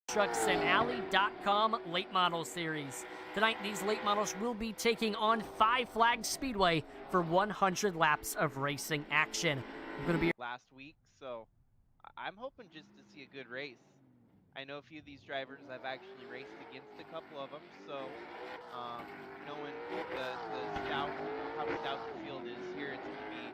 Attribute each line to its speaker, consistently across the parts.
Speaker 1: TrucksandAlley.com Late Model Series. Tonight, these late models will be taking on Five Flags Speedway for 100 laps of racing action. I'm going to be
Speaker 2: last week, so I'm hoping just to see a good race. I know a few of these drivers. I've actually raced against a couple of them, so knowing the stout, how stout the field is here, it's going to be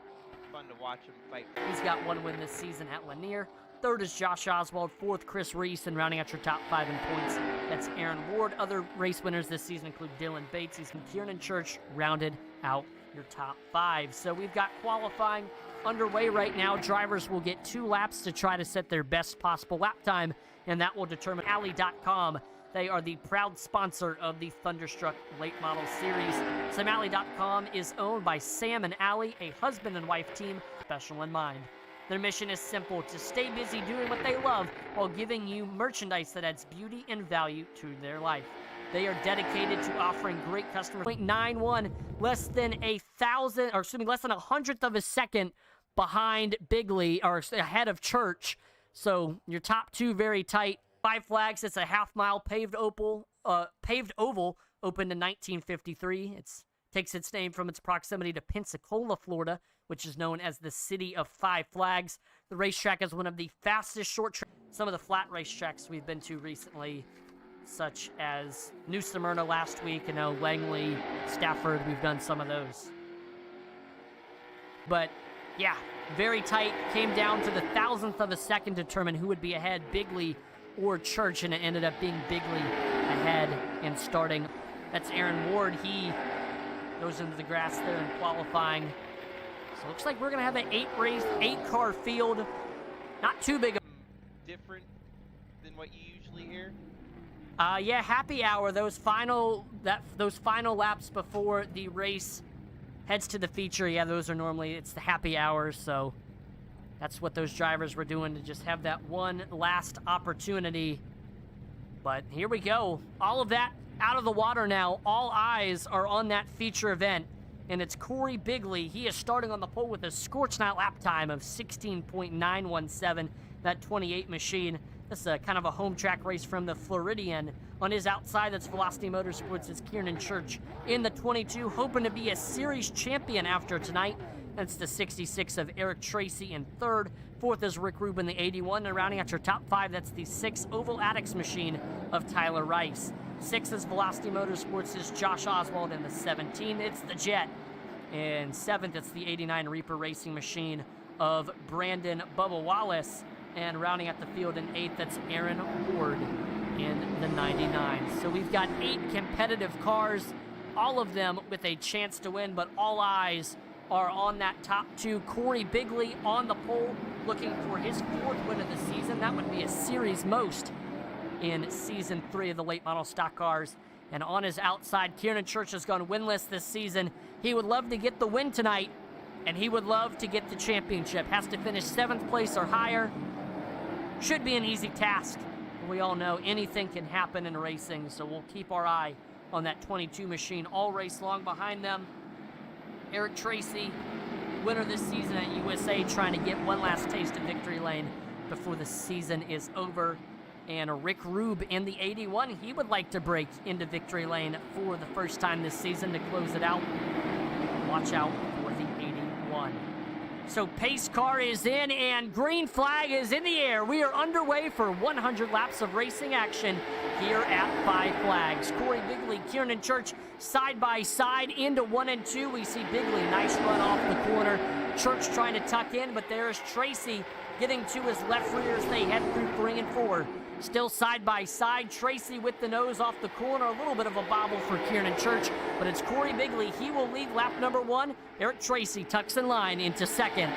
Speaker 2: fun to watch them fight.
Speaker 1: He's got one win this season at Lanier. Third is Josh Oswald. Fourth, Chris Reese. And rounding out your top five in points, that's Aaron Ward. Other race winners this season include Dylan Bates. He's from Kiernan Church, rounded out your top five. So we've got qualifying underway right now. Drivers will get 2 laps to try to set their best possible lap time, and that will determine Alley.com. They are the proud sponsor of the Thunderstruck Late Model Series. SamAlley.com is owned by Sam and Allie, a husband and wife team, special in mind. Their mission is simple: to stay busy doing what they love while giving you merchandise that adds beauty and value to their life. They are dedicated to offering great customer. 0.91, less than a hundredth of a second behind Bigley, or ahead of Church. So your top 2 very tight. Five Flags, it's a half-mile paved oval, opened in 1953. It takes its name from its proximity to Pensacola, Florida, which is known as the City of Five Flags. The racetrack is one of the fastest short tracks. Some of the flat racetracks we've been to recently, such as New Smyrna last week, Langley, Stafford, we've done some of those. But yeah, very tight. Came down to the thousandth of a second to determine who would be ahead, Bigley or Church, and it ended up being Bigley ahead and starting. That's Aaron Ward. He goes into the grass there in qualifying. So it looks like we're going to have an 8-car field. Not too big.
Speaker 2: Different than what you usually hear?
Speaker 1: Yeah, happy hour. Those final laps before the race heads to the feature. Yeah, those are normally, it's the happy hours, so that's what those drivers were doing, to just have that one last opportunity. But here we go. All of that out of the water now. All eyes are on that feature event, and it's Corey Bigley. He is starting on the pole with a scorched out lap time of 16.917, that 28 machine. This is kind of a home track race from the Floridian. On his outside, that's Velocity Motorsports' is Kiernan Church in the 22, hoping to be a series champion after tonight. That's the 66 of Eric Tracy in third. Fourth is Rick Rubin, the 81. And rounding out your top 5, that's the 6 Oval Addicts machine of Tyler Rice. 6 is Velocity Motorsports' is Josh Oswald in the 17. It's the Jet. And 7th, it's the 89 Reaper Racing machine of Brandon Bubba Wallace. And rounding out the field in 8th, that's Aaron Ward in the 99. So we've got 8 competitive cars, all of them with a chance to win, but all eyes are on that top 2. Corey Bigley on the pole, looking for his 4th win of the season. That would be a series most in Season 3 of the late model stock cars. And on his outside, Kiernan Church has gone winless this season. He would love to get the win tonight, and he would love to get the championship. Has to finish 7th place or higher. Should be an easy task. We all know anything can happen in racing, so we'll keep our eye on that 22 machine all race long. Behind them, Eric Tracy, winner this season at USA, trying to get one last taste of victory lane before the season is over. And Rick Rube in the 81, he would like to break into victory lane for the first time this season to close it out. Watch out for the 81. So pace car is in and green flag is in the air. We are underway for 100 laps of racing action here at Five Flags. Corey Bigley, Kiernan Church side by side into 1 and 2. We see Bigley, nice run off the corner. Church trying to tuck in, but there's Tracy getting to his left rear as they head through 3 and 4. Still side by side. Tracy with the nose off the corner. A little bit of a bobble for Kiernan Church, but it's Corey Bigley. He will lead lap number 1. Eric Tracy tucks in line into 2nd.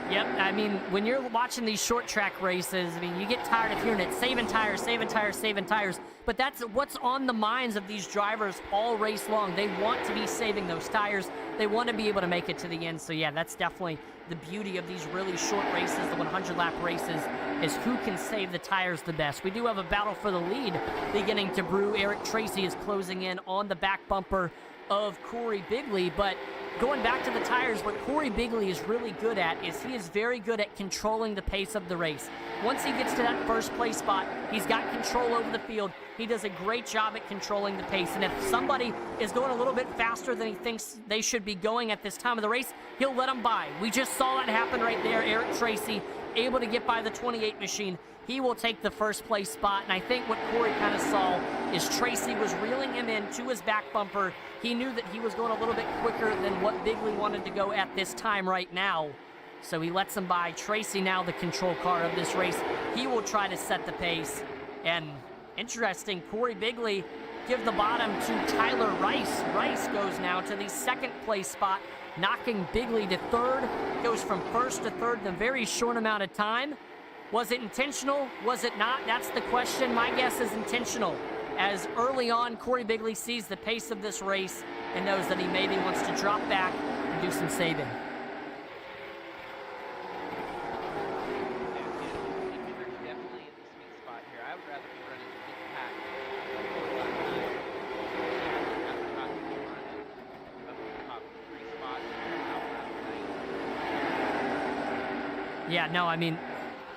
Speaker 1: Yep, I mean, when you're watching these short track races, I mean, you get tired of hearing it, saving tires, saving tires, saving tires. But that's what's on the minds of these drivers all race long. They want to be saving those tires. They want to be able to make it to the end. So yeah, that's definitely the beauty of these really short races, the 100-lap races, is who can save the tires the best. We do have a battle for the lead beginning to brew. Eric Tracy is closing in on the back bumper of Corey Bigley, but going back to the tires, what Corey Bigley is really good at is he is very good at controlling the pace of the race. Once he gets to that first place spot, he's got control over the field. He does a great job at controlling the pace, and if somebody is going a little bit faster than he thinks they should be going at this time of the race, he'll let them by. We just saw that happen right there. Eric Tracy able to get by the 28 machine. He will take the first place spot, and I think what Corey kind of saw is Tracy was reeling him in to his back bumper. He knew that he was going a little bit quicker than what Bigley wanted to go at this time right now. So he lets him by. Tracy now the control car of this race. He will try to set the pace. And interesting, Corey Bigley give the bottom to Tyler Rice. Rice goes now to the second place spot, knocking Bigley to third. Goes from first to third in a very short amount of time. Was it intentional? Was it not? That's the question. My guess is intentional. As early on, Corey Bigley sees the pace of this race and knows that he maybe wants to drop back and do some saving.
Speaker 2: Definitely in the sweet spot here. I would rather be running mid-pack.
Speaker 1: Yeah, no, I mean,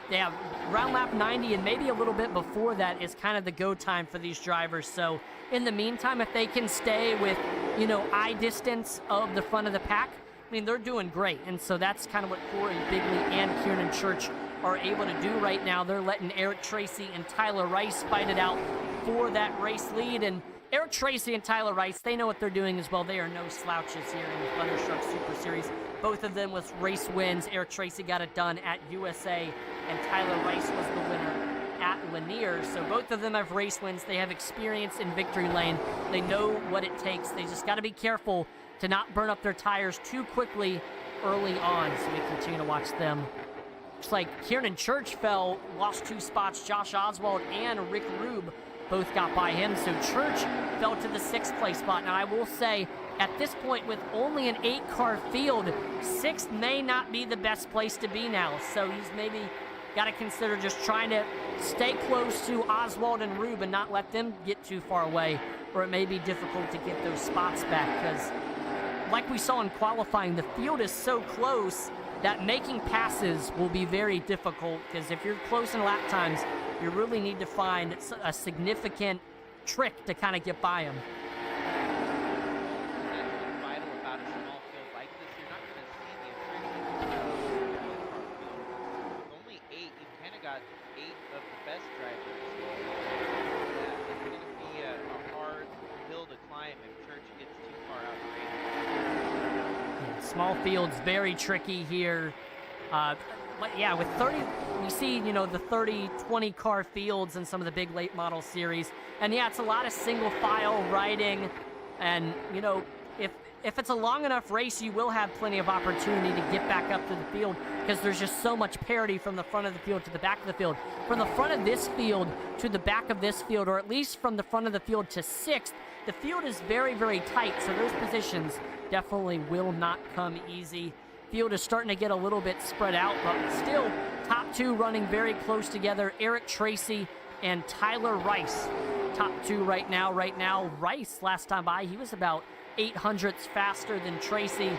Speaker 1: yeah, round lap 90 and maybe a little bit before that is kind of the go time for these drivers. So in the meantime, if they can stay with, you know, eye distance of the front of the pack, I mean, they're doing great. And so that's kind of what Corey Bigley and Kieran Church are able to do right now. They're letting Eric Tracy and Tyler Rice fight it out for that race lead. And Eric Tracy and Tyler Rice, they know what they're doing as well. They are no slouches here in the Thunderstruck Super Series. Both of them with race wins. Eric Tracy got it done at USA, and Tyler Rice was the winner at Lanier. So both of them have race wins. They have experience in victory lane. They know what it takes. They just got to be careful to not burn up their tires too quickly early on. So we continue to watch them. Looks like Kieran Church lost 2 spots. Josh Oswald and Rick Rube both got by him. So Church fell to the 6th place spot. Now I will say, at this point, with only an 8-car field, 6th may not be the best place to be now. So he's maybe got to consider just trying to stay close to Oswald and Rube and not let them get too far away, or it may be difficult to get those spots back, because like we saw in qualifying, the field is so close that making passes will be very difficult, because if you're close in lap times, you really need to find a significant trick to kind of get by them. Small fields, very tricky here. But yeah, with 30, we see, you know, the 30, 20 car fields in some of the big late model series. And yeah, it's a lot of single file riding. And, you know, if it's a long enough race, you will have plenty of opportunity to get back up to the field, because there's just so much parity from the front of the field to the back of the field. From the front of this field to the back of this field, or at least from the front of the field to 6th, the field is very, very tight. So those positions definitely will not come easy. Field is starting to get a little bit spread out, but still top 2 running very close together. Eric Tracy and Tyler Rice, top 2 right now. Rice, last time by, he was about 800ths faster than Tracy.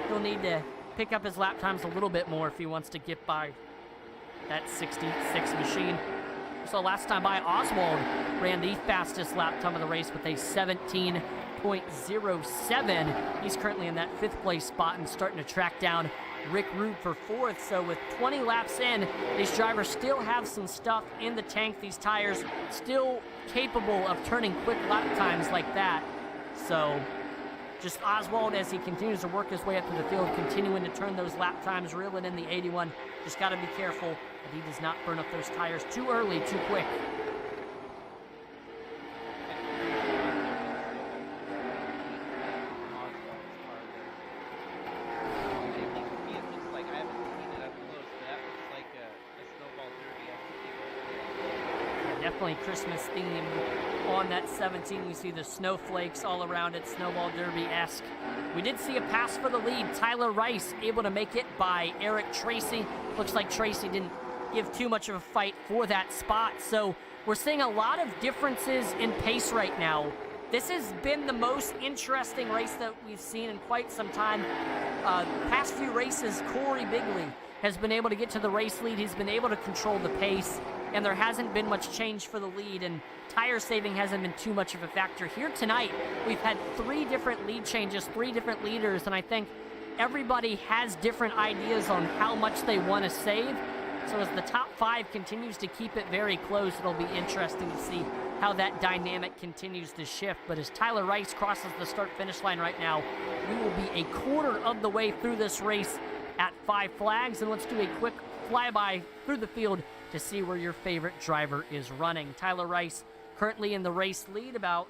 Speaker 1: He'll need to pick up his lap times a little bit more if he wants to get by that 66 machine. So last time by, Oswald ran the fastest lap time of the race with a 17.07. He's currently in that 5th place spot and starting to track down Rick Rube for 4th. So with 20 laps in, these drivers still have some stuff in the tank. These tires still capable of turning quick lap times like that. So just Oswald, as he continues to work his way up to the field, continuing to turn those lap times, reeling in the 81. Just got to be careful that he does not burn up those tires too early, too quick. definitely Christmas themed on that 17. We see the snowflakes all around it, Snowball Derby-esque. We did see a pass for the lead. Tyler Rice able to make it by Eric Tracy. Looks like Tracy didn't give too much of a fight for that spot. So we're seeing a lot of differences in pace right now. This has been the most interesting race that we've seen in quite some time. Past few races, Corey Bigley has been able to get to the race lead. He's been able to control the pace, and there hasn't been much change for the lead, and tire saving hasn't been too much of a factor. Here tonight, we've had 3 different lead changes, 3 different leaders, and I think everybody has different ideas on how much they want to save. So as the top 5 continues to keep it very close, it'll be interesting to see how that dynamic continues to shift. But as Tyler Rice crosses the start-finish line right now, we will be a quarter of the way through this race at Five Flags. And let's do a quick flyby through the field to see where your favorite driver is running. Tyler Rice currently in the race lead, about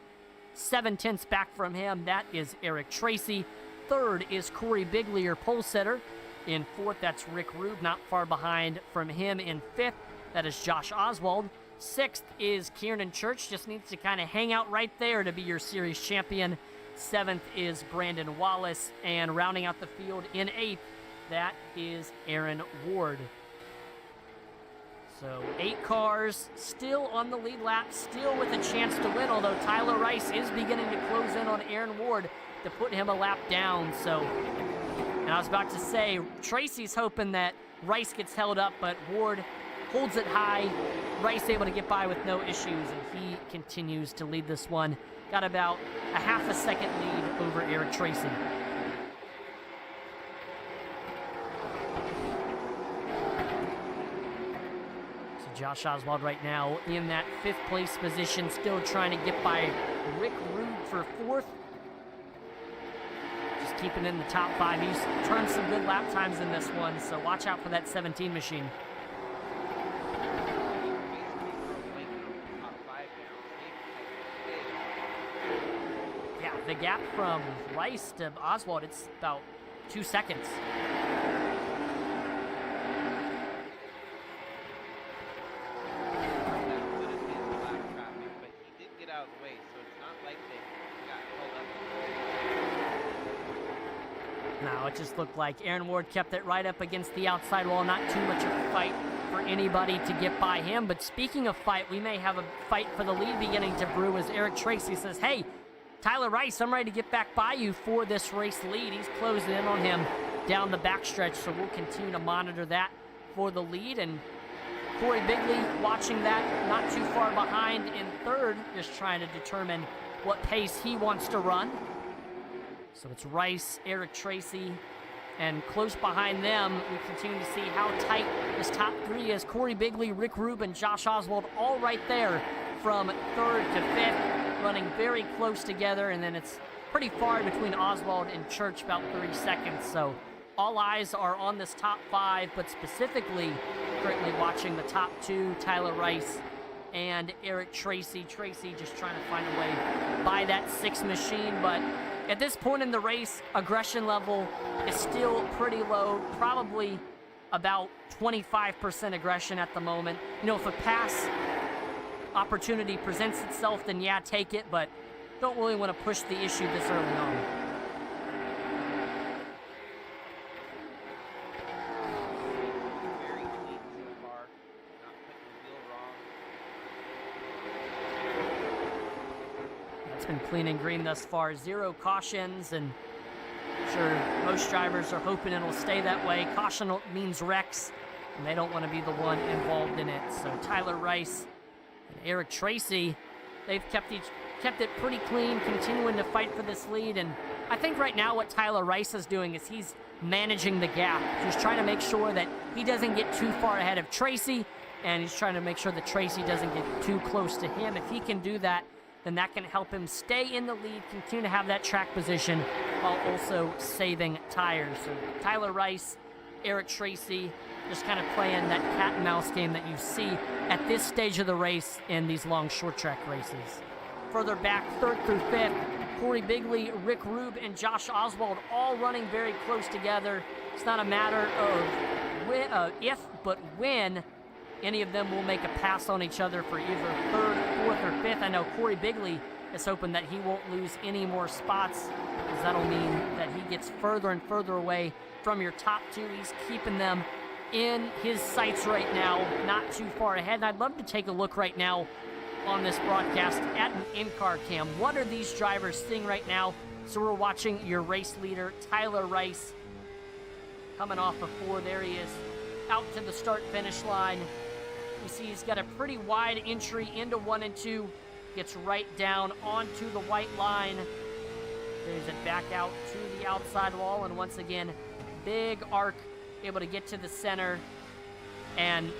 Speaker 1: 7/10 back from him. That is Eric Tracy. Third is Corey Bigley, your pole setter. In fourth, that's Rick Rube, not far behind from him. In fifth, that is Josh Oswald. Sixth is Kieran Church, just needs to kind of hang out right there to be your series champion. Seventh is Brandon Wallace, and rounding out the field in eighth, that is Aaron Ward. So 8 cars still on the lead lap, still with a chance to win, although Tyler Rice is beginning to close in on Aaron Ward to put him a lap down. So, and I was about to say, Tracy's hoping that Rice gets held up, but Ward holds it high. Rice able to get by with no issues, and he continues to lead this one. Got about a half a second lead over Eric Tracy. Josh Oswald right now in that 5th place position, still trying to get by Rick Rube for 4th. Just keeping in the top 5. He's turned some good lap times in this one, so watch out for that 17 machine. Yeah, the gap from Rice to Oswald, it's about 2 seconds. No, it just looked like Aaron Ward kept it right up against the outside wall. Not too much of a fight for anybody to get by him. But speaking of fight, we may have a fight for the lead beginning to brew as Eric Tracy says, hey, Tyler Rice, I'm ready to get back by you for this race lead. He's closing in on him down the backstretch, so we'll continue to monitor that for the lead. And Corey Bigley watching that not too far behind in 3rd, just trying to determine what pace he wants to run. So it's Rice, Eric Tracy, and close behind them, we continue to see how tight this top 3 is. Corey Bigley, Rick Rube, and Josh Oswald all right there from 3rd to 5th, running very close together, and then it's pretty far between Oswald and Church, about 30 seconds. So all eyes are on this top 5, but specifically currently watching the top 2, Tyler Rice and Eric Tracy. Tracy just trying to find a way by that 6 machine, but at this point in the race, aggression level is still pretty low, probably about 25% aggression at the moment. You know, if a pass opportunity presents itself, then yeah, take it, but don't really want to push the issue this early on. Been clean and green thus far. 0 cautions, and I'm sure most drivers are hoping it'll stay that way. Caution means wrecks, and they don't want to be the one involved in it. So Tyler Rice and Eric Tracy, they've kept it pretty clean, continuing to fight for this lead. And I think right now what Tyler Rice is doing is he's managing the gap. He's trying to make sure that he doesn't get too far ahead of Tracy, and he's trying to make sure that Tracy doesn't get too close to him. If he can do that, then that can help him stay in the lead, continue to have that track position while also saving tires. So Tyler Rice, Eric Tracy, just kind of playing that cat and mouse game that you see at this stage of the race in these long short track races. Further back, 3rd through 5th, Corey Bigley, Rick Rube, and Josh Oswald all running very close together. It's not a matter of if, but when any of them will make a pass on each other for either third, fourth, or fifth. I know Corey Bigley is hoping that he won't lose any more spots, because that'll mean that he gets further and further away from your top two. He's keeping them in his sights right now, not too far ahead. And I'd love to take a look right now on this broadcast at an in-car cam. What are these drivers seeing right now? So we're watching your race leader, Tyler Rice, coming off of 4. There he is, out to the start-finish line. You see he's got a pretty wide entry into 1 and 2. Gets right down onto the white line. There's it back out to the outside wall, and once again, big arc, able to get to the center. And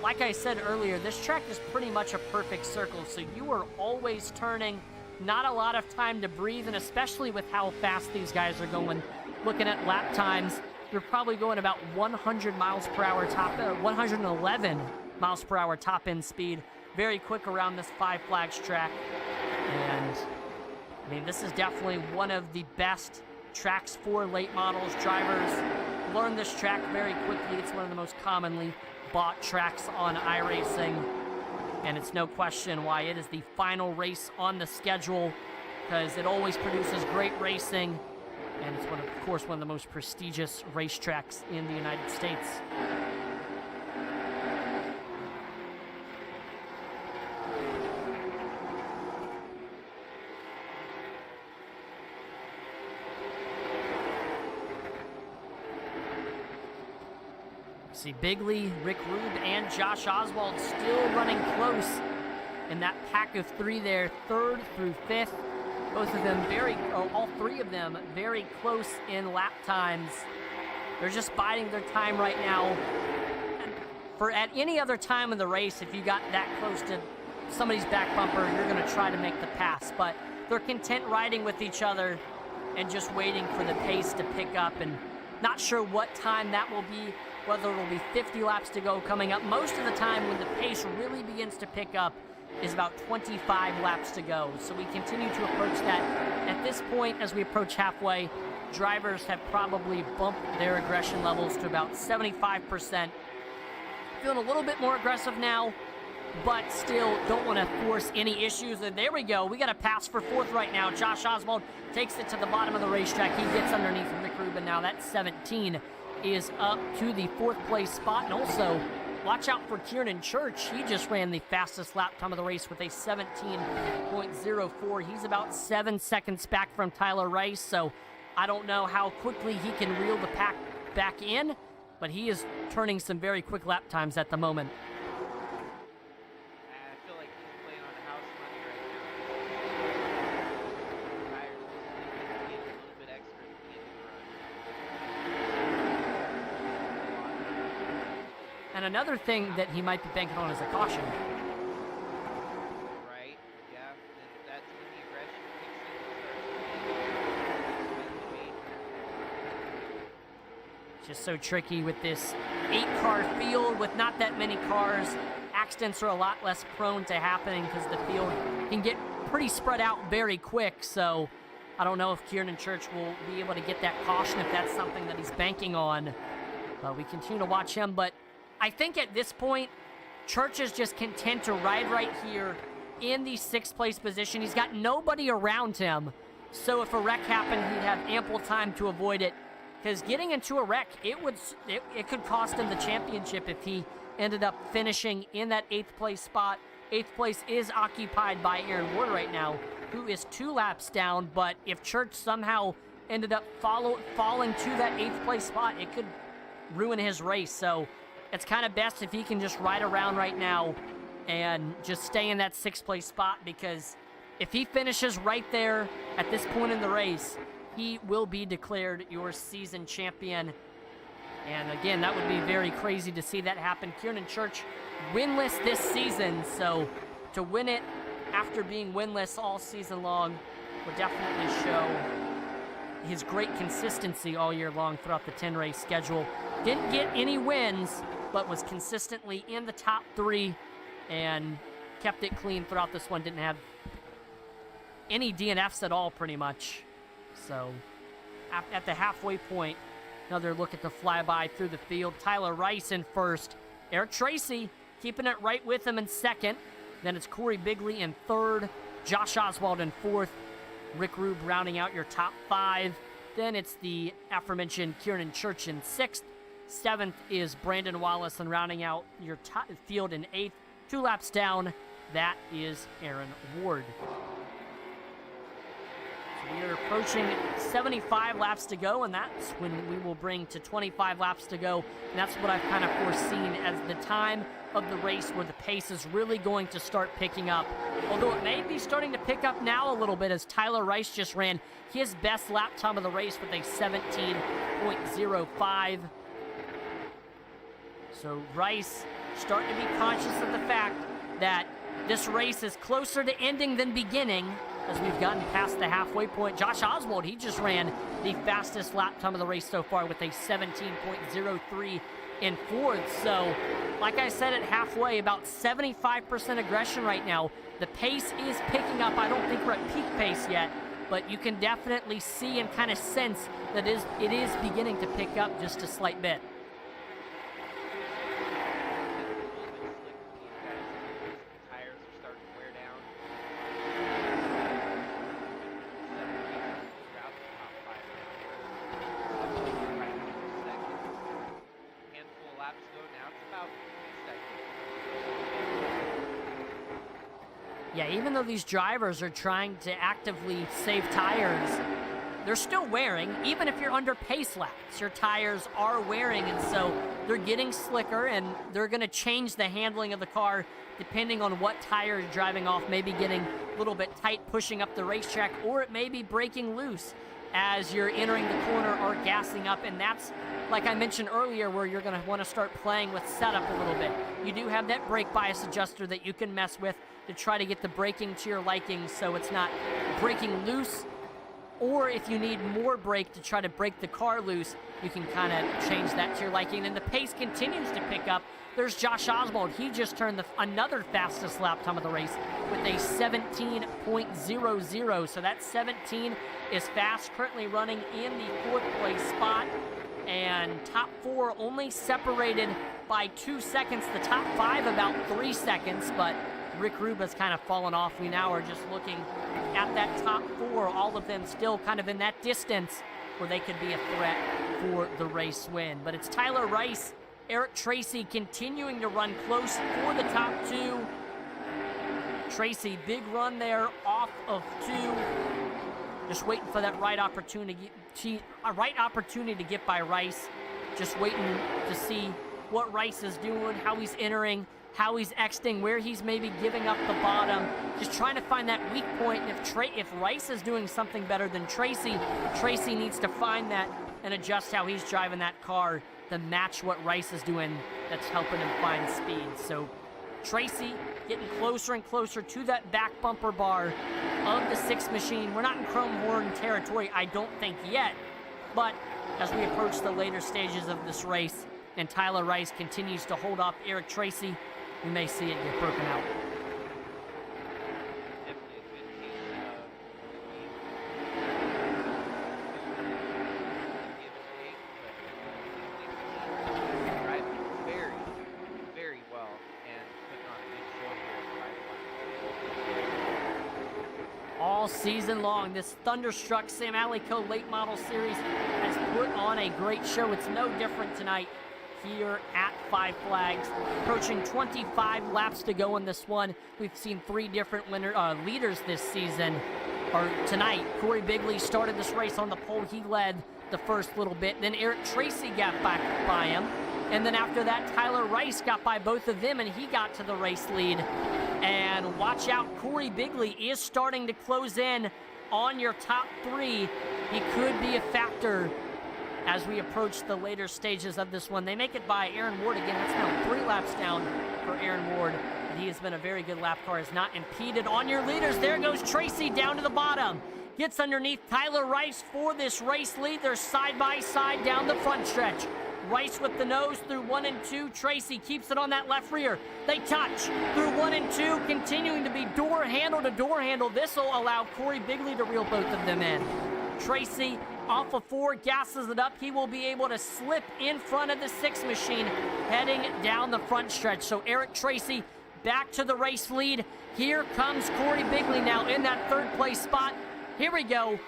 Speaker 1: like I said earlier, this track is pretty much a perfect circle, so you are always turning, not a lot of time to breathe, and especially with how fast these guys are going. Looking at lap times, you're probably going about 100 miles per hour 111 miles per hour top end speed. Very quick around this Five Flags track. And I mean, this is definitely one of the best tracks for late models. Drivers learn this track very quickly. It's one of the most commonly bought tracks on iRacing, and it's no question why it is the final race on the schedule, because it always produces great racing, and it's of course one of the most prestigious racetracks in the United States. See Bigley, Rick Rube, and Josh Oswald still running close in that pack of 3 there, 3rd through 5th. Both of them all 3 of them very close in lap times. They're just biding their time right now. For at any other time in the race, if you got that close to somebody's back bumper, you're going to try to make the pass. But they're content riding with each other and just waiting for the pace to pick up, and not sure what time that will be, whether it'll be 50 laps to go coming up. Most of the time when the pace really begins to pick up is about 25 laps to go. So we continue to approach that. At this point, as we approach halfway, drivers have probably bumped their aggression levels to about 75%. Feeling a little bit more aggressive now, but still don't want to force any issues. And there we go. We got a pass for 4th right now. Josh Oswald takes it to the bottom of the racetrack. He gets underneath Rick Rubin now. That 17 is up to the 4th place spot. And also, watch out for Kieran Church. He just ran the fastest lap time of the race with a 17.04. He's about 7 seconds back from Tyler Rice, so I don't know how quickly he can reel the pack back in, but he is turning some very quick lap times at the moment.
Speaker 2: I feel like he's playing on house money right now. Tires need a little bit extra at the end of the run.
Speaker 1: And another thing that he might be banking on is a caution.
Speaker 2: Right, yeah, and that's when the aggression kicks in.
Speaker 1: Just so tricky with this 8-car field with not that many cars. Accidents are a lot less prone to happening because the field can get pretty spread out very quick. So I don't know if Kieran Church will be able to get that caution, if that's something that he's banking on. We continue to watch him, but I think at this point, Church is just content to ride right here in the 6th place position. He's got nobody around him, so if a wreck happened, he'd have ample time to avoid it. Because getting into a wreck, it could cost him the championship if he ended up finishing in that 8th place spot. 8th place is occupied by Aaron Ward right now, who is 2 laps down, but if Church somehow ended up falling to that 8th place spot, it could ruin his race. So it's kind of best if he can just ride around right now and just stay in that 6th place spot, because if he finishes right there at this point in the race, he will be declared your season champion. And again, that would be very crazy to see that happen. Kieran Church winless this season, so to win it after being winless all season long would definitely show his great consistency all year long throughout the 10-race schedule. Didn't get any wins, but was consistently in the top 3 and kept it clean throughout this one. Didn't have any DNFs at all, pretty much. So at the halfway point, another look at the flyby through the field. Tyler Rice in first. Eric Tracy keeping it right with him in second. Then it's Corey Bigley in third, Josh Oswald in fourth, Rick Rube rounding out your top 5. Then it's the aforementioned Kieran Church in 6th. 7th is Brandon Wallace, and rounding out your top field in 8th. 2 laps down, that is Aaron Ward. So we are approaching 75 laps to go, and that's when we will bring to 25 laps to go. And that's what I've kind of foreseen as the time of the race where the pace is really going to start picking up. Although it may be starting to pick up now a little bit, as Tyler Rice just ran his best lap time of the race with a 17.05. So Rice starting to be conscious of the fact that this race is closer to ending than beginning as we've gotten past the halfway point. Josh Oswald, he just ran the fastest lap time of the race so far with a 17.03 in fourth. So, like I said at halfway, about 75% aggression right now. The pace is picking up. I don't think we're at peak pace yet, but you can definitely see and kind of sense that it is beginning to pick up just a slight bit. Yeah, even though these drivers are trying to actively save tires, they're still wearing. Even if you're under pace laps, your tires are wearing, and so they're getting slicker, and they're going to change the handling of the car depending on what tire you're driving off. Maybe getting a little bit tight, pushing up the racetrack, or it may be breaking loose as you're entering the corner or gassing up, and that's, like I mentioned earlier, where you're going to want to start playing with setup a little bit. You do have that brake bias adjuster that you can mess with to try to get the braking to your liking so it's not breaking loose, or if you need more brake to try to break the car loose, you can kind of change that to your liking. And the pace continues to pick up. There's Josh Oswald. He just turned another fastest lap time of the race with a 17.00. So that 17 is fast, currently running in the 4th place spot. And top 4 only separated by 2 seconds. The top 5 about 3 seconds, but Rick Rube has kind of fallen off. We now are just looking at that top 4, all of them still kind of in that distance where they could be a threat for the race win. But it's Tyler Rice, Eric Tracy continuing to run close for the top 2. Tracy, big run there off of 2. Just waiting for that right opportunity to get by Rice. Just waiting to see what Rice is doing, how he's entering, how he's exiting, where he's maybe giving up the bottom. Just trying to find that weak point. And if Rice is doing something better than Tracy, Tracy needs to find that and adjust how he's driving that car to match what Rice is doing that's helping him find speed. So Tracy getting closer and closer to that back bumper bar of the 6 machine. We're not in chrome horn territory, I don't think yet, but as we approach the later stages of this race and Tyler Rice continues to hold off Eric Tracy, we may see it get broken out. All season long, this Thunderstruck Sam Alico Late Model Series has put on a great show. It's no different tonight here at Five Flags. Approaching 25 laps to go in this one. We've seen 3 different leaders this season, or tonight. Corey Bigley started this race on the pole. He led the first little bit. Then Eric Tracy got back by him. And then after that, Tyler Rice got by both of them, and he got to the race lead. And watch out, Corey Bigley is starting to close in on your top 3. He could be a factor as we approach the later stages of this one. They make it by Aaron Ward again. That's now 3 laps down for Aaron Ward. He has been a very good lap car, has not impeded on your leaders. There goes Tracy down to the bottom. Gets underneath Tyler Rice for this race lead. They're side by side down the front stretch. Rice with the nose through 1 and 2. Tracy keeps it on that left rear. They touch through 1 and 2, continuing to be door handle to door handle. This will allow Corey Bigley to reel both of them in. Tracy off of 4, gasses it up. He will be able to slip in front of the 6 machine heading down the front stretch. So Eric Tracy back to the race lead. Here comes Corey Bigley now in that 3rd place spot. Here we go.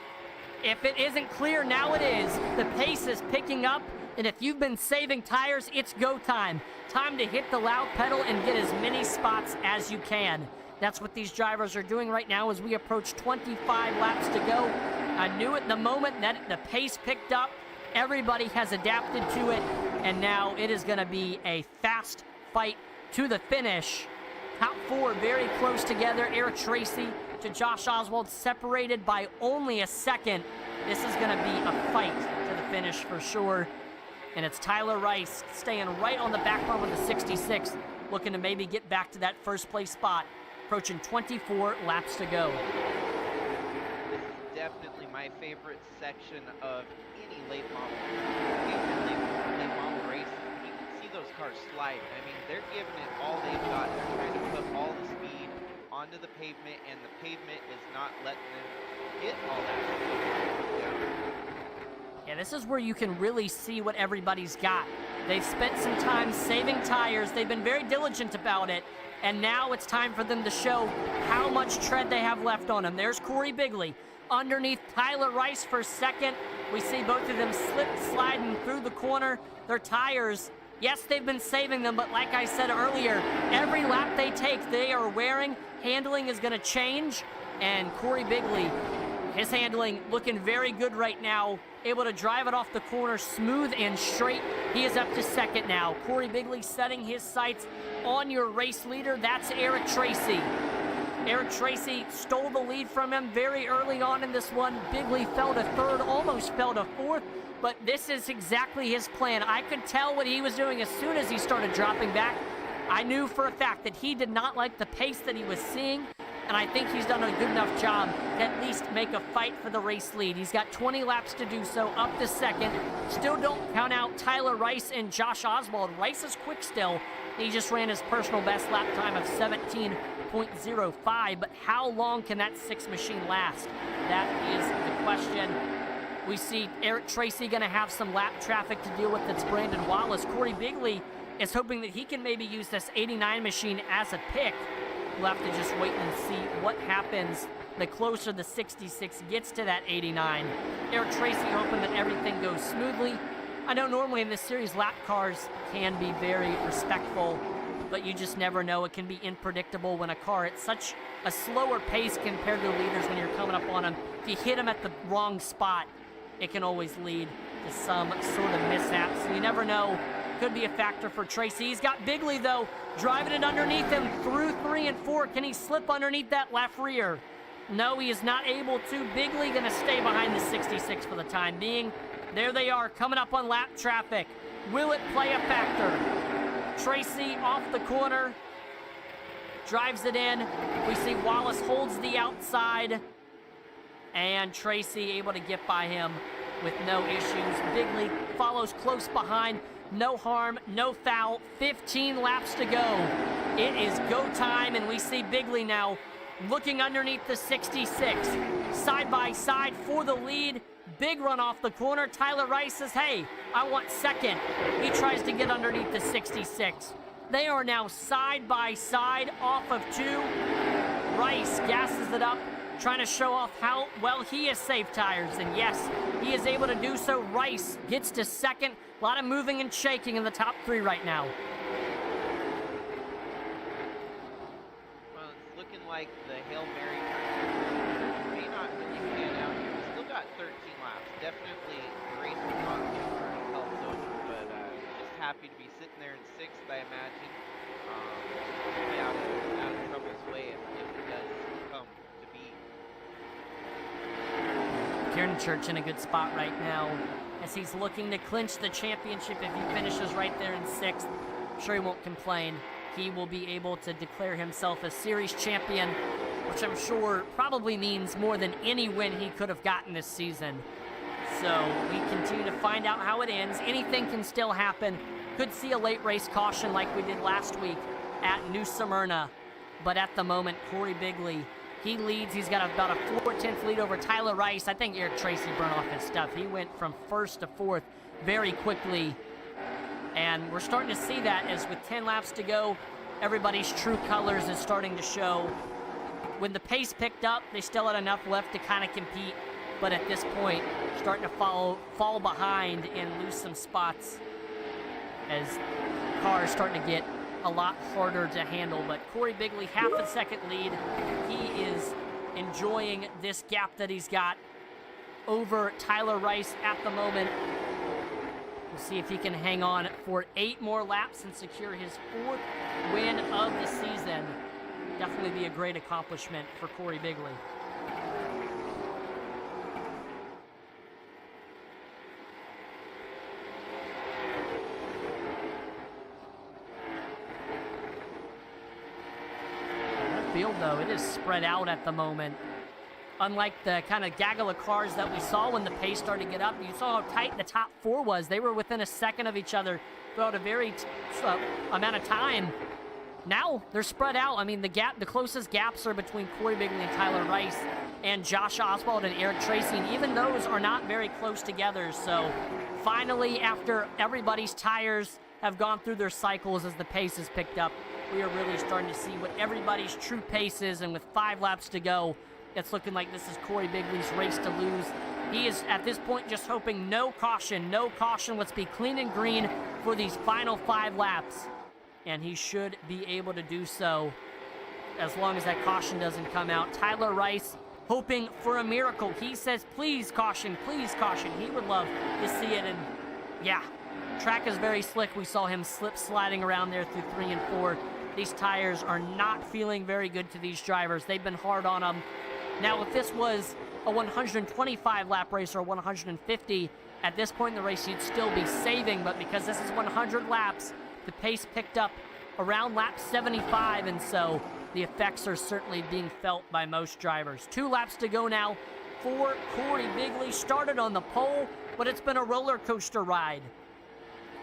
Speaker 1: If it isn't clear, now it is. The pace is picking up, and if you've been saving tires, it's go time. Time to hit the loud pedal and get as many spots as you can. That's what these drivers are doing right now as we approach 25 laps to go. I knew it the moment that the pace picked up. Everybody has adapted to it, and now it is going to be a fast fight to the finish. Top 4 very close together. Eric Tracy to Josh Oswald separated by only a second. This is going to be a fight to the finish for sure. And it's Tyler Rice staying right on the back bar with the 66, looking to maybe get back to that 1st place spot. Approaching 24 laps to go.
Speaker 2: This is definitely my favorite section of any late model race. You can see those cars slide. I mean, they're giving it all they've got. They're trying to put all the speed onto the pavement, and the pavement is not letting them get all that down.
Speaker 1: Yeah, this is where you can really see what everybody's got. They've spent some time saving tires. They've been very diligent about it. And now it's time for them to show how much tread they have left on them. There's Corey Bigley underneath Tyler Rice for 2nd. We see both of them sliding through the corner. Their tires, yes, they've been saving them, but like I said earlier, every lap they take, they are wearing. Handling is going to change. And Corey Bigley, his handling looking very good right now. Able to drive it off the corner smooth and straight. He is up to 2nd now. Corey Bigley setting his sights on your race leader. That's Eric Tracy. Eric Tracy stole the lead from him very early on in this one. Bigley fell to 3rd, almost fell to 4th, but this is exactly his plan. I could tell what he was doing as soon as he started dropping back. I knew for a fact that he did not like the pace that he was seeing, and I think he's done a good enough job to at least make a fight for the race lead. He's got 20 laps to do so, up to 2nd. Still don't count out Tyler Rice and Josh Oswald. Rice is quick still. He just ran his personal best lap time of 17.05, but how long can that 6 machine last? That is the question. We see Eric Tracy going to have some lap traffic to deal with. That's Brandon Wallace. Corey Bigley is hoping that he can maybe use this 89 machine as a pick. We'll have to just wait and see what happens the closer the 66 gets to that 89. Eric Tracy hoping that everything goes smoothly. I know normally in this series lap cars can be very respectful, but you just never know. It can be unpredictable when a car at such a slower pace compared to the leaders when you're coming up on them. If you hit them at the wrong spot, it can always lead to some sort of mishap. So you never know. Could be a factor for Tracy. He's got Bigley, though, driving it underneath him through 3 and 4. Can he slip underneath that left rear? No, he is not able to. Bigley going to stay behind the 66 for the time being. There they are, coming up on lap traffic. Will it play a factor? Tracy off the corner, drives it in. We see Wallace holds the outside, and Tracy able to get by him with no issues. Bigley follows close behind. No harm, no foul. 15 laps to go. It is go time, and we see Bigley now looking underneath the 66. Side by side for the lead. Big run off the corner. Tyler Rice says, hey, I want 2nd. He tries to get underneath the 66. They are now side by side off of 2. Rice gasses it up, trying to show off how well he has saved tires. And yes, he is able to do so. Rice gets to 2nd. A lot of moving and shaking in the top 3 right now.
Speaker 2: Well, it's looking like the Hail Mary may not really pan out here. We still got 13 laps. Definitely great to talk to helped over, but just happy to be sitting there in 6th, I imagine. Be out of trouble's way if it does come to be.
Speaker 1: Kieran Church in a good spot right now as he's looking to clinch the championship. If he finishes right there in 6th, I'm sure he won't complain. He will be able to declare himself a series champion, which I'm sure probably means more than any win he could have gotten this season. So we continue to find out how it ends. Anything can still happen. Could see a late race caution like we did last week at New Smyrna. But at the moment, Corey Bigley He leads. He's got about a 4/10 lead over Tyler Rice. I think Eric Tracy burned off his stuff. He went from first to fourth very quickly. And we're starting to see that as with 10 laps to go, everybody's true colors is starting to show. When the pace picked up, they still had enough left to kind of compete. But at this point, starting to fall behind and lose some spots as cars starting to get a lot harder to handle. But Corey Bigley, half a second lead. He is enjoying this gap that he's got over Tyler Rice at the moment. We'll see if he can hang on for 8 more laps and secure his 4th win of the season. Definitely be a great accomplishment for Corey Bigley. Field, though, it is spread out at the moment. Unlike the kind of gaggle of cars that we saw when the pace started to get up, you saw how tight the top 4 was. They were within a second of each other throughout a very amount of time. Now they're spread out. I mean, the closest gaps are between Corey Bigley and Tyler Rice and Josh Oswald and Eric Tracy, and even those are not very close together. So finally, after everybody's tires have gone through their cycles as the pace has picked up, we are really starting to see what everybody's true pace is, and with 5 laps to go, it's looking like this is Corey Bigley's race to lose. He is, at this point, just hoping no caution. Let's be clean and green for these final 5 laps. And he should be able to do so as long as that caution doesn't come out. Tyler Rice hoping for a miracle. He says, please caution, please caution. He would love to see it, and yeah, track is very slick. We saw him sliding around there through 3 and 4. These tires are not feeling very good to these drivers. They've been hard on them. Now, if this was a 125-lap race or 150, at this point in the race, you'd still be saving, but because this is 100 laps, the pace picked up around lap 75, and so the effects are certainly being felt by most drivers. 2 laps to go now for Corey Bigley. Started on the pole, but it's been a roller coaster ride.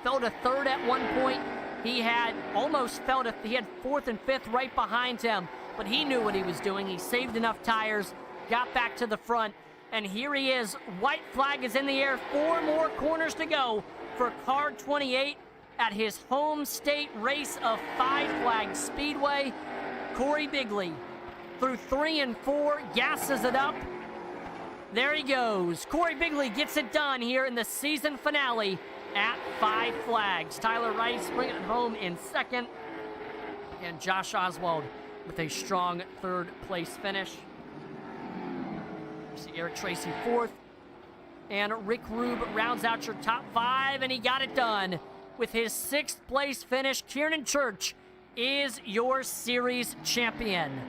Speaker 1: Fell to 3rd at one point. He had 4th and 5th right behind him, but he knew what he was doing. He saved enough tires, got back to the front, and here he is. White flag is in the air. 4 more corners to go for car 28 at his home state race of Five Flags Speedway. Corey Bigley through 3 and 4, gasses it up. There he goes. Corey Bigley gets it done here in the season finale at Five Flags. Tyler Rice bringing it home in 2nd, and Josh Oswald with a strong 3rd place finish. You see Eric Tracy 4th, and Rick Rube rounds out your top 5, and he got it done with his 6th place finish. Kiernan Church is your series champion.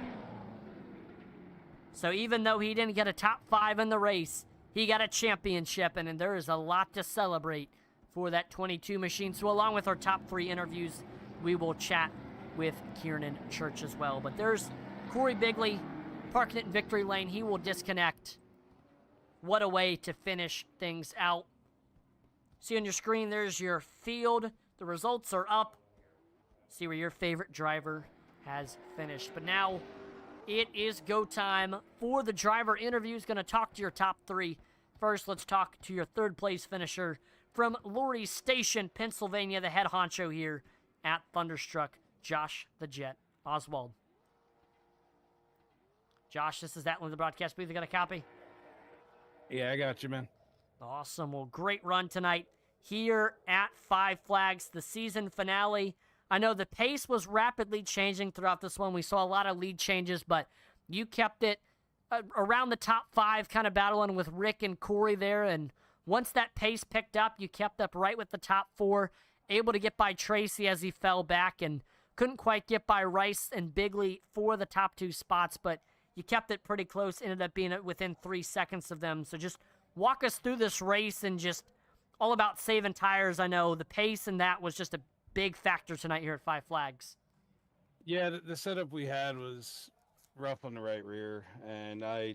Speaker 1: So even though he didn't get a top 5 in the race, he got a championship, and there is a lot to celebrate for that 22 machine. So along with our top 3 interviews, we will chat with Kiernan Church as well. But there's Corey Bigley parking it in victory lane. He will disconnect. What a way to finish things out. See on your screen, there's your field. The results are up. See where your favorite driver has finished. But now it is go time for the driver interviews. Going to talk to your top 3. First, let's talk to your 3rd place finisher from Laurie Station, Pennsylvania, the head honcho here at Thunderstruck, Josh the Jet Oswald. Josh, this is that one of the broadcast booth. You got a copy?
Speaker 3: Yeah, I got you, man.
Speaker 1: Awesome. Well, great run tonight here at Five Flags, the season finale. I know the pace was rapidly changing throughout this one. We saw a lot of lead changes, but you kept it around the top 5, kind of battling with Rick and Corey there. And once that pace picked up, you kept up right with the top 4, able to get by Tracy as he fell back, and couldn't quite get by Rice and Bigley for the top 2 spots, but you kept it pretty close, ended up being within 3 seconds of them. So just walk us through this race and just all about saving tires. I know the pace and that was just a big factor tonight here at Five Flags.
Speaker 3: Yeah, the setup we had was rough on the right rear, and I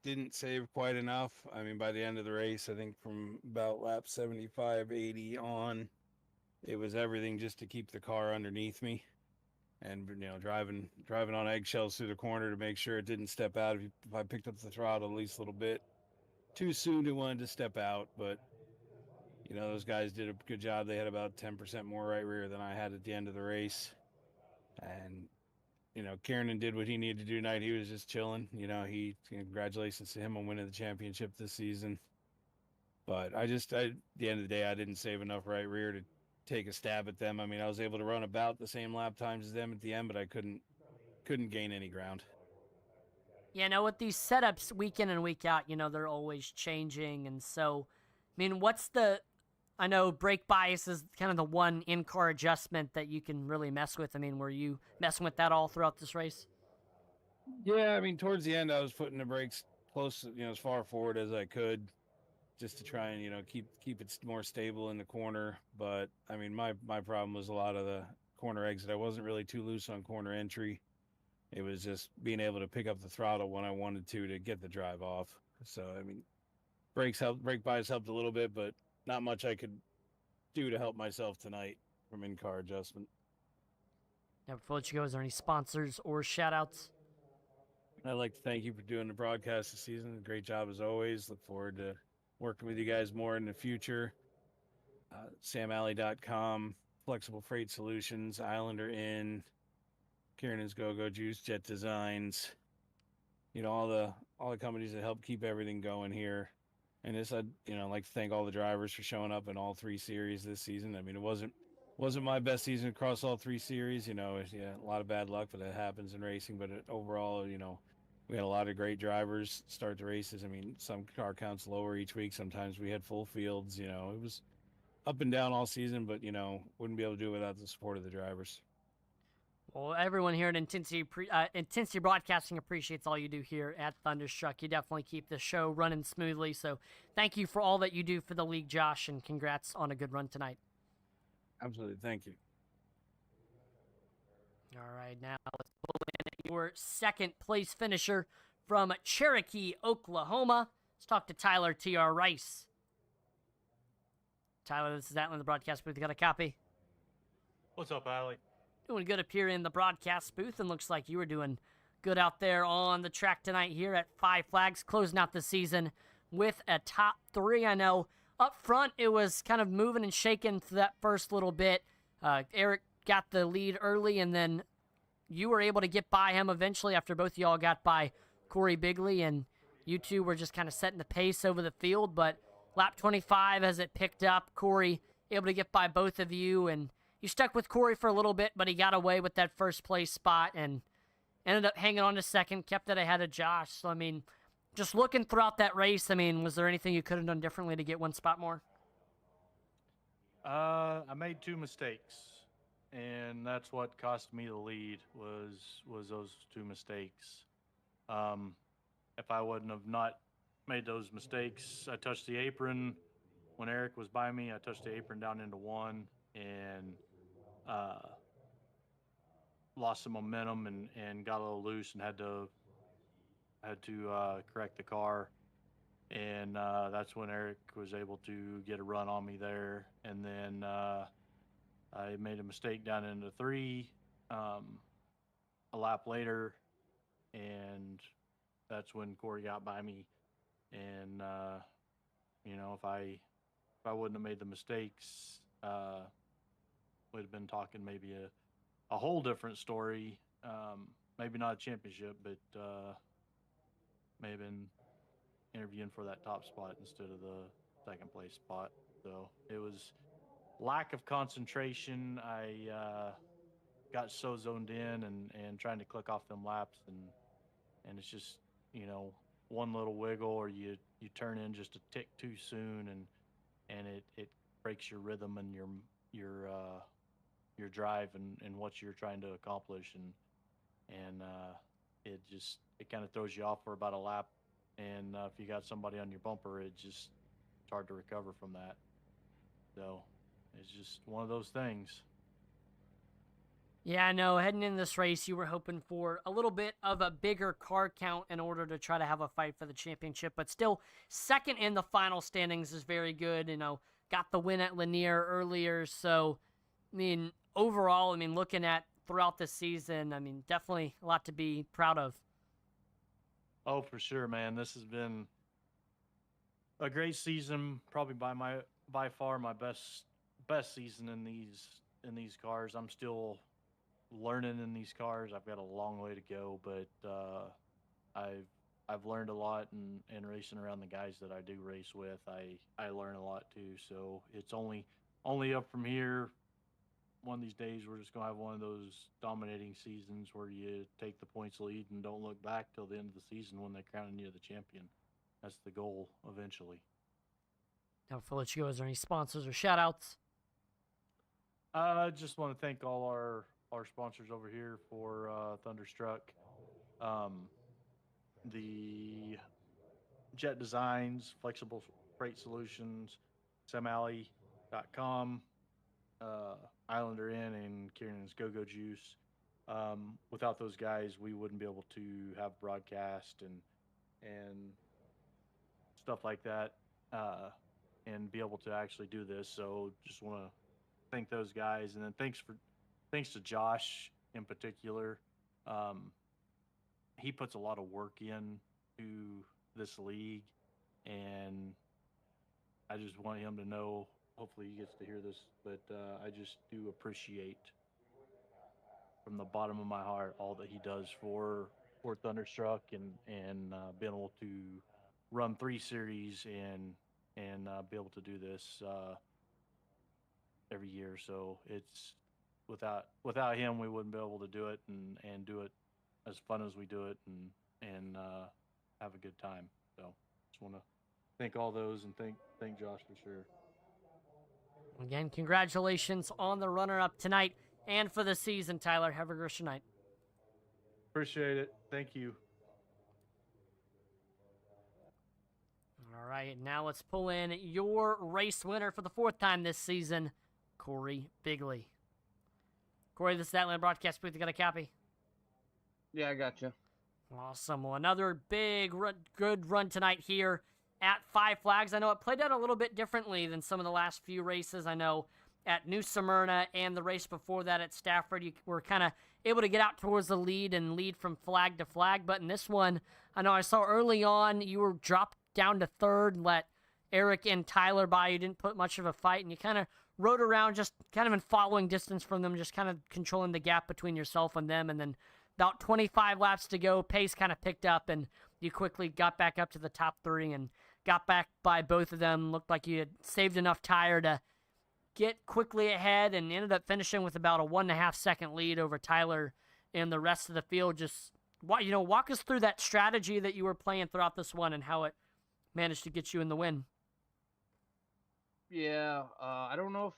Speaker 3: didn't save quite enough. I mean, by the end of the race, I think from about lap 75, 80 on, it was everything just to keep the car underneath me. and driving on eggshells through the corner to make sure it didn't step out. If I picked up the throttle at least a little bit too soon, it wanted to step out. But those guys did a good job. They had about 10% more right rear than I had at the end of the race, and Kiernan did what he needed to do tonight. He was just chilling. Congratulations to him on winning the championship this season. But at the end of the day, I didn't save enough right rear to take a stab at them. I mean, I was able to run about the same lap times as them at the end, but I couldn't gain any ground.
Speaker 1: With these setups week in and week out, they're always changing. And so, I mean, I know brake bias is kind of the one in-car adjustment that you can really mess with. I mean, were you messing with that all throughout this race?
Speaker 3: Yeah, I mean, towards the end, I was putting the brakes close, as far forward as I could, just to try and keep it more stable in the corner. But I mean, my problem was a lot of the corner exit. I wasn't really too loose on corner entry. It was just being able to pick up the throttle when I wanted to get the drive off. So I mean, brake bias helped a little bit, but not much I could do to help myself tonight from in-car adjustment.
Speaker 1: Now, before I let you go, is there any sponsors or shout-outs?
Speaker 3: I'd like to thank you for doing the broadcast this season. Great job as always. Look forward to working with you guys more in the future. SamAlley.com, Flexible Freight Solutions, Islander Inn, Kiernan's Go-Go Juice, Jet Designs. All the companies that help keep everything going here. And I'd like to thank all the drivers for showing up in all 3 series this season. I mean, it wasn't my best season across all 3 series. A lot of bad luck, but that happens in racing. But overall, we had a lot of great drivers start the races. I mean, some car counts lower each week. Sometimes we had full fields. It was up and down all season, but, wouldn't be able to do it without the support of the drivers.
Speaker 1: Well, everyone here at Intensity Broadcasting appreciates all you do here at Thunderstruck. You definitely keep the show running smoothly. So thank you for all that you do for the league, Josh, and congrats on a good run tonight.
Speaker 3: Absolutely. Thank you.
Speaker 1: All right, now let's pull in your second place finisher from Cherokee, Oklahoma. Let's talk to Tyler T.R. Rice. Tyler, this is Atlanta, the broadcast booth. You got a copy?
Speaker 4: What's up, Allie?
Speaker 1: Doing good up here in the broadcast booth, and looks like you were doing good out there on the track tonight here at Five Flags, closing out the season with a top 3. I know up front it was kind of moving and shaking through that first little bit. Eric got the lead early, and then you were able to get by him eventually after both of y'all got by Corey Bigley, and you two were just kind of setting the pace over the field. But lap 25, as it picked up, Corey able to get by both of you, and you stuck with Corey for a little bit, but he got away with that first place spot and ended up hanging on to second, kept it ahead of Josh. So, I mean, just looking throughout that race, I mean, was there anything you could have done differently to get one spot more?
Speaker 4: I made 2 mistakes, and that's what cost me the lead was those 2 mistakes. If I wouldn't have not made those mistakes, I touched the apron. When Eric was by me, I touched the apron down into 1 and lost some momentum and got a little loose and had to correct the car. And that's when Eric was able to get a run on me there. And then I made a mistake down into 3 a lap later, and that's when Corey got by me. And if I wouldn't have made the mistakes, we'd have been talking maybe a whole different story. Maybe not a championship, but may have been interviewing for that top spot instead of the second place spot. So it was lack of concentration. I got so zoned in and trying to click off them laps, and it's just one little wiggle, or you turn in just a tick too soon, and it breaks your rhythm and your drive and what you're trying to accomplish, and it kind of throws you off for about a lap. And if you got somebody on your bumper, it's hard to recover from that. So it's just one of those things.
Speaker 1: Yeah, I know. Heading in this race, you were hoping for a little bit of a bigger car count in order to try to have a fight for the championship. But still, second in the final standings is very good. Got the win at Lanier earlier. So, I mean, overall, looking at throughout the season. I mean, definitely a lot to be proud of.
Speaker 4: Oh, for sure, man. This has been a great season, probably by far my best season in these cars. I'm still learning in these cars. I've got a long way to go, but I've learned a lot in racing around the guys that I do race with. I learn a lot too. So it's only up from here. One of these days, we're just gonna have one of those dominating seasons where you take the points lead and don't look back till the end of the season when they're crowning you the champion. That's the goal eventually.
Speaker 1: Now, before I let you go, is there any sponsors or shout outs?
Speaker 4: I just want to thank all our sponsors over here for Thunderstruck, the Jet Designs, Flexible Freight Solutions, SamAlley.com, Islander Inn, and Kieran's Go-Go Juice. Without those guys, we wouldn't be able to have broadcast and stuff like that, and be able to actually do this. So just want to thank those guys, and then thanks to Josh in particular. He puts a lot of work in to this league, and I just want him to know. Hopefully, he gets to hear this, but I just do appreciate from the bottom of my heart all that he does for Thunderstruck and being able to run 3 series and be able to do this every year. So it's without him, we wouldn't be able to do it and do it as fun as we do it and have a good time. So just want to thank all those and thank Josh for sure.
Speaker 1: Again, congratulations on the runner-up tonight and for the season, Tyler. Have a great night.
Speaker 4: Appreciate it. Thank you.
Speaker 1: All right, now let's pull in your race winner for the 4th time this season, Corey Bigley. Corey, this is Atlanta Broadcast Booth. You got a copy?
Speaker 5: Yeah, I got you.
Speaker 1: Awesome. Well, another big, good run tonight here at Five Flags. I know it played out a little bit differently than some of the last few races. I know at New Smyrna and the race before that at Stafford, you were kind of able to get out towards the lead and lead from flag to flag. But in this one, I know I saw early on you were dropped down to 3rd, let Eric and Tyler by. You didn't put much of a fight, and you kind of rode around just kind of in following distance from them, just kind of controlling the gap between yourself and them. And then about 25 laps to go, pace kind of picked up, and you quickly got back up to the top 3 and got back by both of them. Looked like you had saved enough tire to get quickly ahead and ended up finishing with about a 1.5 second lead over Tyler and the rest of the field. Just, walk us through that strategy that you were playing throughout this one and how it managed to get you in the win.
Speaker 5: Yeah, I don't know if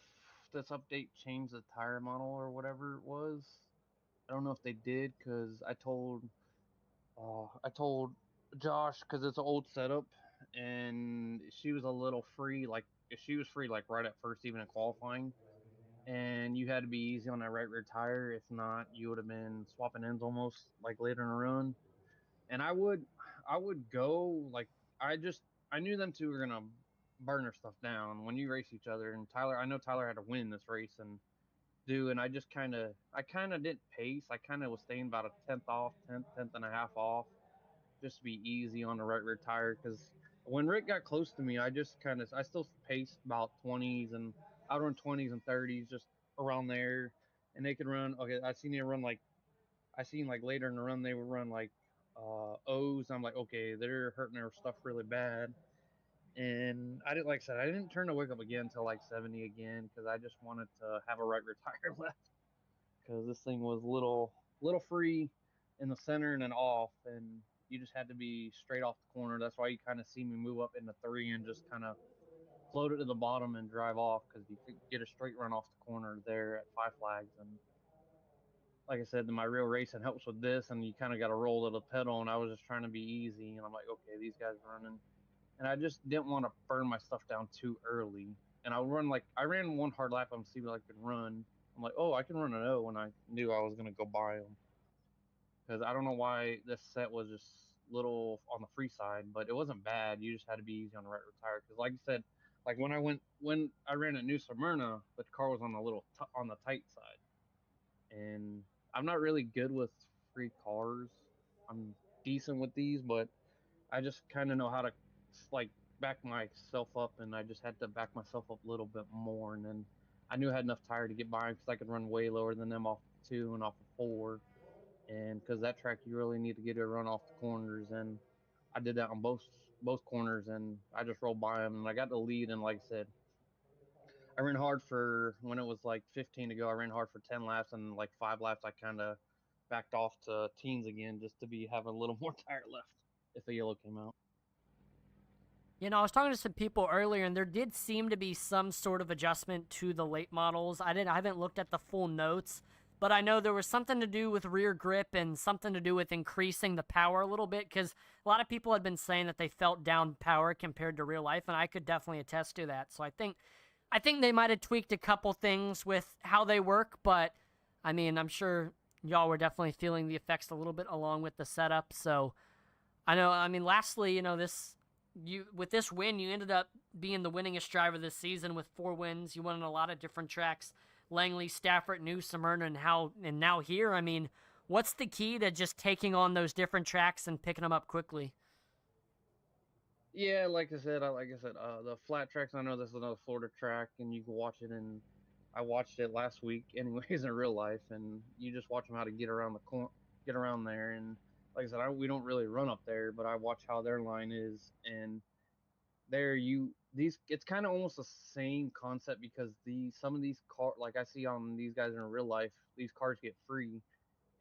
Speaker 5: this update changed the tire model or whatever it was. I don't know if they did because I told Josh because it's an old setup and she was a little free. Like if she was free, like right at first, even in qualifying, and you had to be easy on that right rear tire. If not, you would have been swapping ends almost like later in the run. And I would go like I knew them two were gonna burn their stuff down when you race each other. And I know Tyler had to win this race and I kind of didn't pace. I kind of was staying about a tenth off, tenth and a half off, just to be easy on the right rear tire. Because when Rick got close to me, I still paced about 20s and I run 20s and 30s just around there, and they could run. Okay, I seen like later in the run they would run like O's. I'm like, okay, they're hurting their stuff really bad. And I didn't, like I said, I didn't turn the wake up again until like 70 again because I just wanted to have a right rear tire left because this thing was little free in the center and then off, and you just had to be straight off the corner. That's why you kind of see me move up into 3 and just kind of float it to the bottom and drive off because you could get a straight run off the corner there at Five Flags. And like I said, my real racing helps with this, and you kind of got to roll to the pedal. And I was just trying to be easy, and I'm like, okay, these guys are running, and I just didn't want to burn my stuff down too early. And I ran one hard lap on see what I could run. I'm like, oh, I can run an O when I knew I was gonna go by them. Because I don't know why this set was just little on the free side, but it wasn't bad. You just had to be easy on the right rear tire. Because like you said, like when I ran at New Smyrna, the car was on the on the tight side, and I'm not really good with free cars. I'm decent with these, but I just kind of know how to like back myself up, and I just had to back myself up a little bit more, and then I knew I had enough tire to get by because I could run way lower than them off of 2 and off of 4, and because that track you really need to get a run off the corners, and I did that on both corners, and I just rolled by them, and I got the lead, and like I said, I ran hard for when it was like 15 to go. I ran hard for 10 laps, and like 5 laps, I kind of backed off to teens again just to be having a little more tire left if the yellow came out.
Speaker 1: You know, I was talking to some people earlier, and there did seem to be some sort of adjustment to the late models. I haven't looked at the full notes, but I know there was something to do with rear grip and something to do with increasing the power a little bit, because a lot of people had been saying that they felt down power compared to real life, and I could definitely attest to that. So I think they might have tweaked a couple things with how they work, but I mean, I'm sure y'all were definitely feeling the effects a little bit along with the setup. So I know. I mean, lastly, you know, with this win, you ended up being the winningest driver this season with 4 wins. You won on a lot of different tracks: Langley, Stafford, New Smyrna, and now here. I mean, what's the key to just taking on those different tracks and picking them up quickly?
Speaker 5: Yeah, the flat tracks. I know this is another Florida track, and you can watch it. And I watched it last week, anyways, in real life. And you just watch them how to get around get around there. And like I said, we don't really run up there, but I watch how their line is, and it's kind of almost the same concept because some of these like I see on these guys in real life, these cars get free,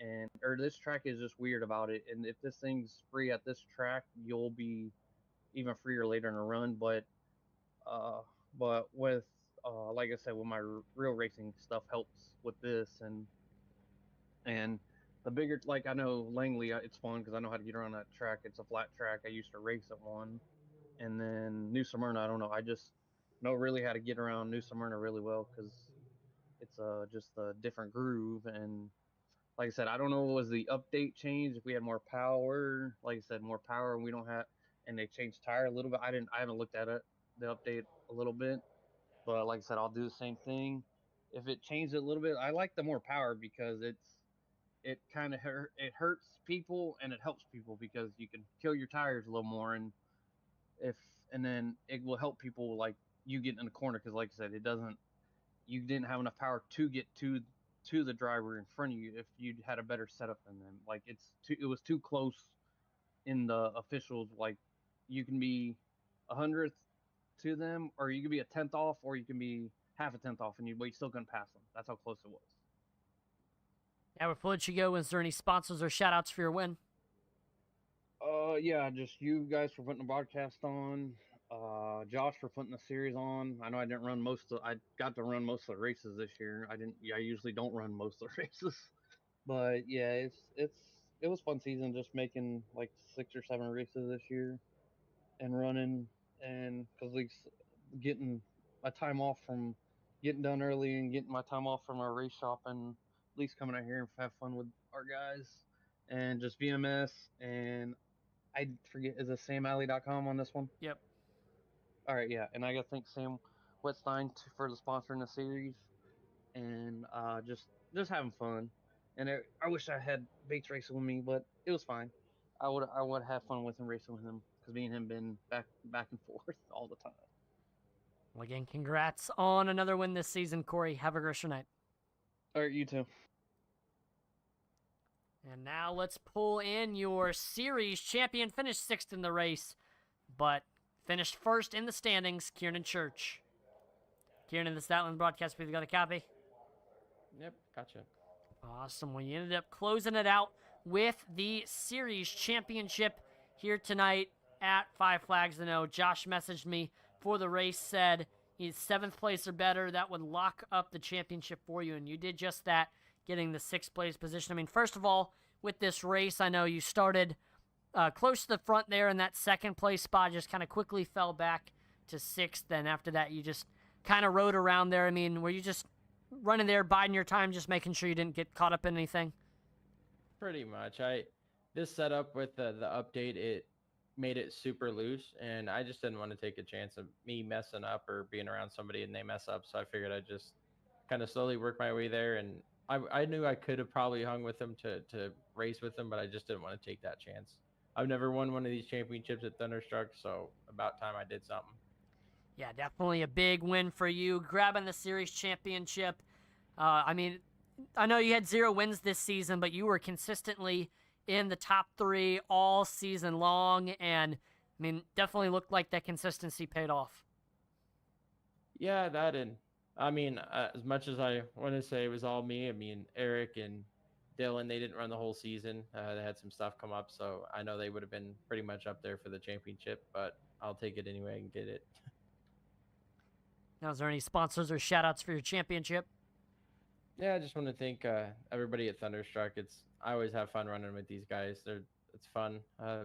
Speaker 5: and or this track is just weird about it. And if this thing's free at this track, you'll be even freer later in the run. Uh, but with like I said, with my real racing stuff helps with this, and the bigger, like I know Langley, it's fun because I know how to get around that track. It's a flat track. I used to race at one, and then New Smyrna, I don't know. I just know really how to get around New Smyrna really well because it's just a different groove. And like I said, I don't know what was the update change, if we had more power. Like I said, more power, and we don't have, and they changed tire a little bit. I haven't looked at it, the update a little bit, but like I said, I'll do the same thing. If it changed it a little bit, I like the more power because it kind of it hurts people and it helps people because you can kill your tires a little more, if and then it will help people like you getting in the corner because like I said, it doesn't, you didn't have enough power to get to the driver in front of you if you had a better setup than them. Like it was too close in the officials. Like you can be 100th to them, or you can be a 10th off, or you can be half a 10th off, and you still couldn't pass them. That's how close it was.
Speaker 1: Yeah, before let you go, is there any sponsors or shout outs for your win?
Speaker 5: Yeah, just you guys for putting the broadcast on. Josh for putting the series on. I know I didn't run I got to run most of the races this year. I didn't. Yeah, I usually don't run most of the races, but yeah, it was fun season just making like 6 or 7 races this year and running, and because like getting my time off from getting done early and getting my time off from our race shop, and at least coming out here and have fun with our guys and just VMS. And I forget, is it samalley.com on this one?
Speaker 1: Yep.
Speaker 5: All right, yeah. And I got to thank Sam Wetstein for the sponsoring the series, and just having fun. And I wish I had Bates racing with me, but it was fine. I would have fun with him racing with him because me and him been back and forth all the time.
Speaker 1: Well, again, congrats on another win this season, Corey. Have a great night.
Speaker 5: All right, you too.
Speaker 1: And now let's pull in your series champion. Finished 6th in the race, but finished 1st in the standings, Kieran Church. Kieran, the Statland broadcast booth, you got a copy?
Speaker 6: Yep, gotcha.
Speaker 1: Awesome. Well, you ended up closing it out with the series championship here tonight at Five Flags. I know Josh messaged me for the race, said he's 7th place or better. That would lock up the championship for you, and you did just that, getting the 6th place position. I mean, first of all, with this race, I know you started close to the front there in that 2nd place spot, just kind of quickly fell back to 6th. Then after that, you just kind of rode around there. I mean, were you just running there, biding your time, just making sure you didn't get caught up in anything?
Speaker 6: Pretty much. This setup with the update, it made it super loose, and I just didn't want to take a chance of me messing up or being around somebody and they mess up. So I figured I'd just kind of slowly work my way there, and I knew I could have probably hung with him to race with him, but I just didn't want to take that chance. I've never won one of these championships at Thunderstruck, so about time I did something.
Speaker 1: Yeah, definitely a big win for you, grabbing the series championship. I mean, I know you had 0 wins this season, but you were consistently in the top 3 all season long, and I mean, definitely looked like that consistency paid off.
Speaker 6: Yeah, that and I mean, as much as I want to say it was all me, I mean Eric and Dylan, they didn't run the whole season. They had some stuff come up, so I know they would have been pretty much up there for the championship. But I'll take it anyway and get it.
Speaker 1: Now, is there any sponsors or shout-outs for your championship?
Speaker 6: Yeah, I just want to thank everybody at Thunderstruck. I always have fun running with these guys. It's fun.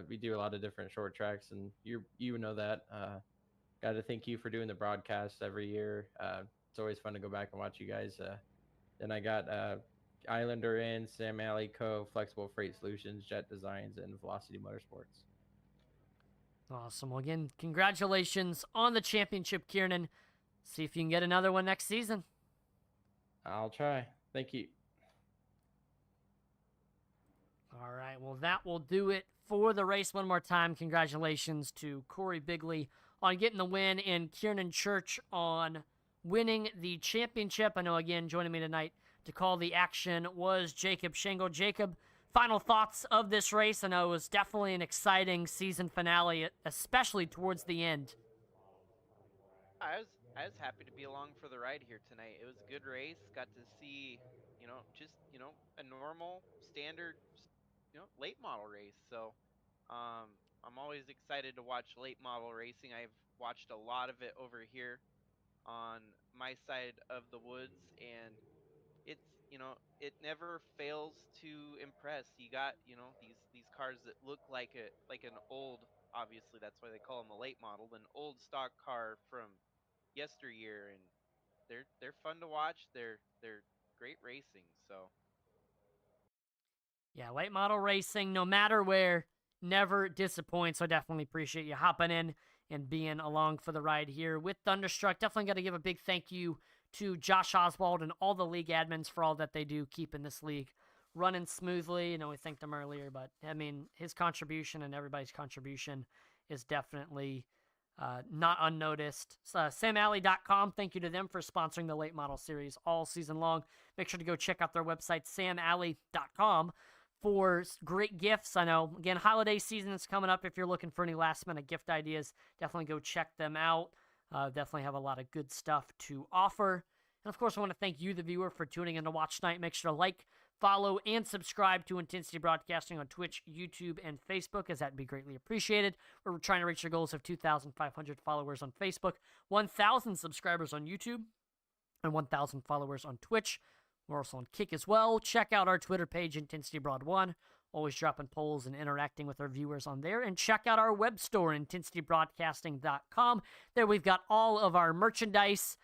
Speaker 6: We do a lot of different short tracks, and you know that. Got to thank you for doing the broadcast every year. It's always fun to go back and watch you guys. Then I got Islander in, Sam Alley Co., Flexible Freight Solutions, Jet Designs, and Velocity Motorsports.
Speaker 1: Awesome. Well, again, congratulations on the championship, Kieran. See if you can get another one next season.
Speaker 6: I'll try. Thank you.
Speaker 1: All right. Well, that will do it for the race. One more time, congratulations to Corey Bigley on getting the win and Kieran Church on winning the championship. I know, again, joining me tonight to call the action was Jacob Shango. Jacob, final thoughts of this race? I know it was definitely an exciting season finale, especially towards the end.
Speaker 2: I was happy to be along for the ride here tonight. It was a good race. Got to see, just a normal, standard, late model race. So, I'm always excited to watch late model racing. I've watched a lot of it over here on my side of the woods, and it's it never fails to impress. You got these cars that look like an old, obviously that's why they call them a late model, an old stock car from yesteryear, and they're fun to watch. They're great racing. So
Speaker 1: Yeah, late model racing, no matter where, never disappoints. So definitely appreciate you hopping in and being along for the ride here with Thunderstruck. Definitely got to give a big thank you to Josh Oswald and all the league admins for all that they do, keeping this league running smoothly. We thanked him earlier, but I mean, his contribution and everybody's contribution is definitely not unnoticed. SamAlley.com, thank you to them for sponsoring the late model series all season long. Make sure to go check out their website, SamAlley.com, for great gifts. I know, again, holiday season is coming up. If you're looking for any last-minute gift ideas, definitely go check them out. Definitely have a lot of good stuff to offer. And, of course, I want to thank you, the viewer, for tuning in to watch tonight. Make sure to like, follow, and subscribe to Intensity Broadcasting on Twitch, YouTube, and Facebook, as that would be greatly appreciated. We're trying to reach our goals of 2,500 followers on Facebook, 1,000 subscribers on YouTube, and 1,000 followers on Twitch. We're also on Kick as well. Check out our Twitter page, Intensity Broad 1. Always dropping polls and interacting with our viewers on there. And check out our web store, intensitybroadcasting.com. There we've got all of our merchandise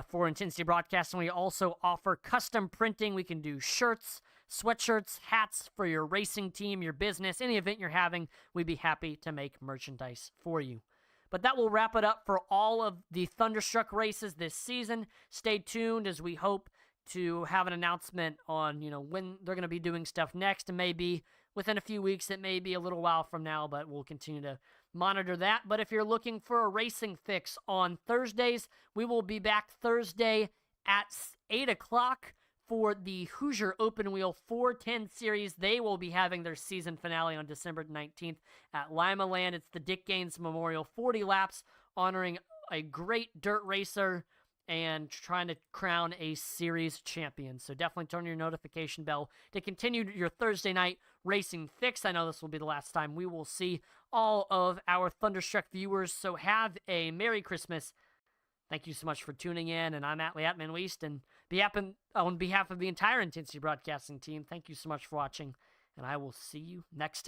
Speaker 1: for Intensity Broadcasting. We also offer custom printing. We can do shirts, sweatshirts, hats for your racing team, your business, any event you're having. We'd be happy to make merchandise for you. But that will wrap it up for all of the Thunderstruck races this season. Stay tuned as we hope to have an announcement on, when they're going to be doing stuff next. And maybe within a few weeks, it may be a little while from now, but we'll continue to monitor that. But if you're looking for a racing fix on Thursdays, we will be back Thursday at 8 o'clock for the Hoosier Open Wheel 410 Series. They will be having their season finale on December 19th at Lima Land. It's the Dick Gaines Memorial, 40 laps, honoring a great dirt racer and trying to crown a series champion. So definitely turn your notification bell to continue your Thursday night racing fix. I know this will be the last time we will see all of our Thunderstruck viewers, so have a Merry Christmas. Thank you so much for tuning in, and I'm Atlee Atman-Weist, and on behalf of the entire Intensity Broadcasting team, thank you so much for watching, and I will see you next time.